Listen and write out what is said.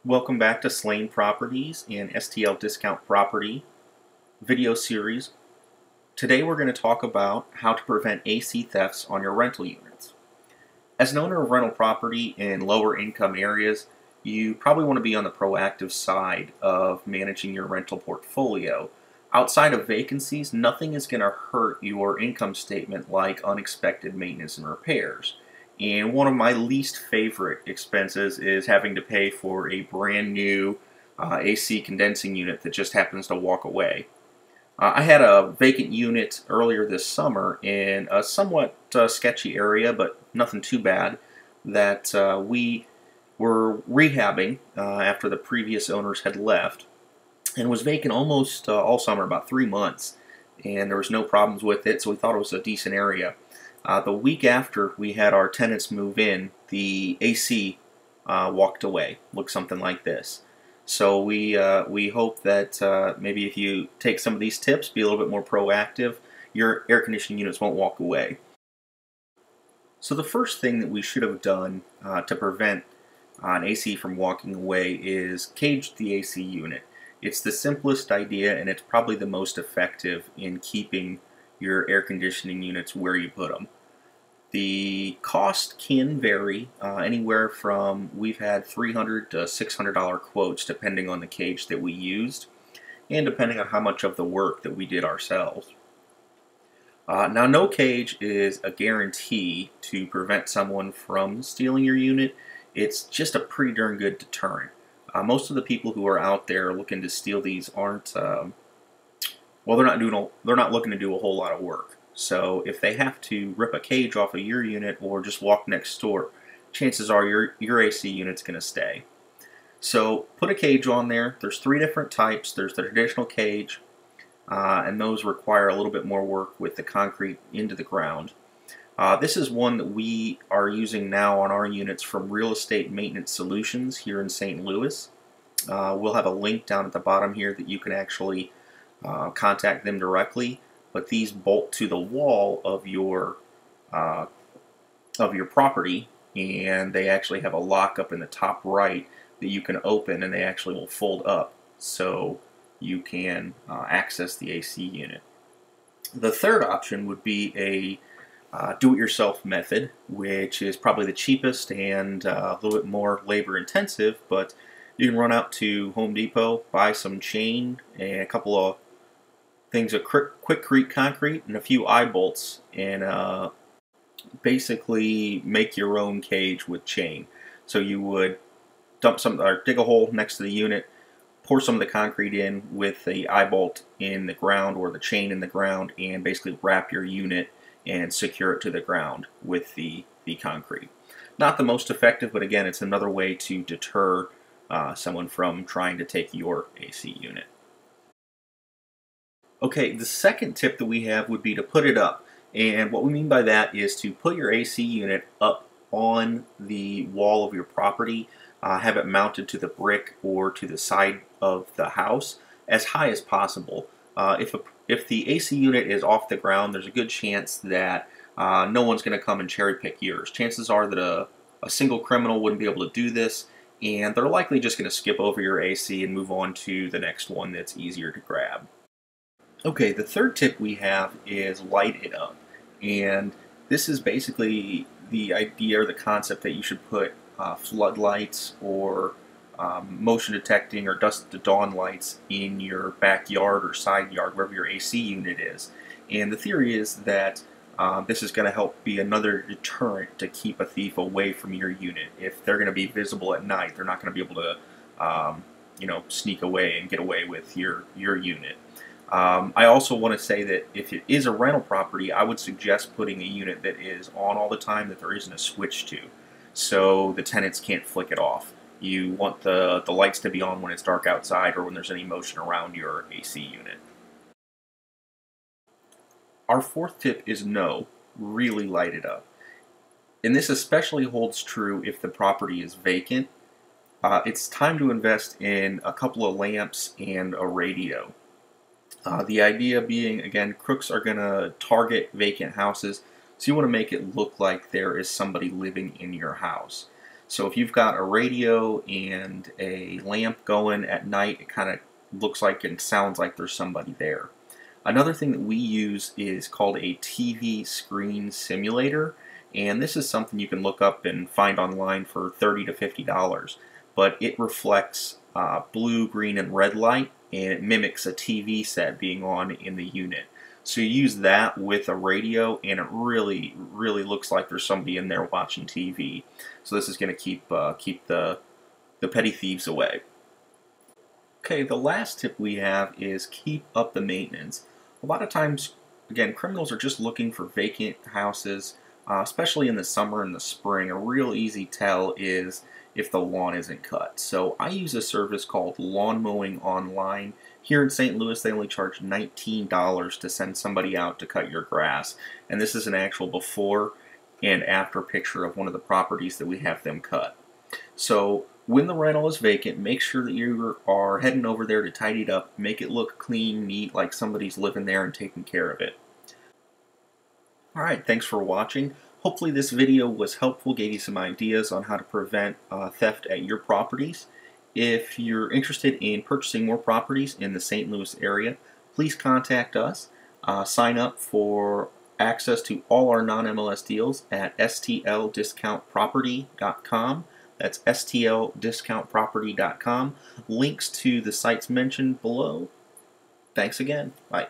Welcome back to Slane Properties and STL Discount Property video series. Today we're going to talk about how to prevent AC thefts on your rental units. As an owner of rental property in lower income areas, you probably want to be on the proactive side of managing your rental portfolio. Outside of vacancies, nothing is going to hurt your income statement like unexpected maintenance and repairs. And one of my least favorite expenses is having to pay for a brand new AC condensing unit that just happens to walk away. I had a vacant unit earlier this summer in a somewhat sketchy area, but nothing too bad, that we were rehabbing after the previous owners had left, and was vacant almost all summer, about 3 months, and there was no problems with it, so we thought it was a decent area. The week after we had our tenants move in, the AC walked away. Looked something like this. So we hope that maybe if you take some of these tips, be a little bit more proactive, your air conditioning units won't walk away. So the first thing that we should have done to prevent an AC from walking away is cage the AC unit. It's the simplest idea, and it's probably the most effective in keeping your air conditioning units where you put them. The cost can vary anywhere from, we've had $300 to $600 quotes depending on the cage that we used and depending on how much of the work that we did ourselves. Now, no cage is a guarantee to prevent someone from stealing your unit. It's just a pretty darn good deterrent. Most of the people who are out there looking to steal these aren't, well, they're not looking to do a whole lot of work. So if they have to rip a cage off of your unit or just walk next door, chances are your AC unit's going to stay. So put a cage on there. There's 3 different types. There's the traditional cage, and those require a little bit more work with the concrete into the ground. This is one that we are using now on our units from Real Estate Maintenance Solutions here in St. Louis. We'll have a link down at the bottom here that you can actually contact them directly. But these bolt to the wall of your property, and they actually have a lock up in the top right that you can open, and they actually will fold up so you can access the AC unit. The third option would be a do-it-yourself method, which is probably the cheapest and a little bit more labor-intensive, but you can run out to Home Depot, buy some chain and a couple of things of Quikrete concrete and a few eye bolts, and basically make your own cage with chain. So you would dump some, or dig a hole next to the unit, pour some of the concrete in with the eye bolt in the ground or the chain in the ground, and basically wrap your unit and secure it to the ground with the concrete. Not the most effective, but again, it's another way to deter someone from trying to take your AC unit. Okay, the second tip that we have would be to put it up. And what we mean by that is to put your AC unit up on the wall of your property, have it mounted to the brick or to the side of the house as high as possible. If the AC unit is off the ground, there's a good chance that no one's going to come and cherry pick yours. Chances are that a single criminal wouldn't be able to do this, and they're likely just going to skip over your AC and move on to the next one that's easier to grab. Okay, the third tip we have is light it up, and this is basically the idea or the concept that you should put floodlights or motion detecting or dusk to dawn lights in your backyard or side yard, wherever your AC unit is. And the theory is that this is going to help be another deterrent to keep a thief away from your unit. If they're going to be visible at night, they're not going to be able to sneak away and get away with your unit. I also want to say that if it is a rental property, I would suggest putting a unit that is on all the time, that there isn't a switch to, so the tenants can't flick it off. You want the lights to be on when it's dark outside or when there's any motion around your AC unit. Our fourth tip is no, really light it up. And this especially holds true if the property is vacant. It's time to invest in a couple of lamps and a radio. The idea being, again, crooks are going to target vacant houses, so you want to make it look like there is somebody living in your house. So if you've got a radio and a lamp going at night, it kind of looks like and sounds like there's somebody there. Another thing that we use is called a TV screen simulator, and this is something you can look up and find online for $30 to $50. But it reflects blue, green, and red light, and it mimics a TV set being on in the unit. So you use that with a radio, and it really looks like there's somebody in there watching TV. So this is going to keep the petty thieves away. Okay, the last tip we have is keep up the maintenance. A lot of times, again, criminals are just looking for vacant houses, especially in the summer and the spring. A real easy tell is if the lawn isn't cut. So I use a service called Lawn Mowing Online. Here in St. Louis, they only charge $19 to send somebody out to cut your grass. And this is an actual before and after picture of one of the properties that we have them cut. So when the rental is vacant, make sure that you are heading over there to tidy it up, make it look clean, neat, like somebody's living there and taking care of it. Alright, thanks for watching. Hopefully this video was helpful, gave you some ideas on how to prevent theft at your properties. If you're interested in purchasing more properties in the St. Louis area, please contact us. Sign up for access to all our non-MLS deals at stldiscountproperty.com. That's stldiscountproperty.com. Links to the sites mentioned below. Thanks again. Bye.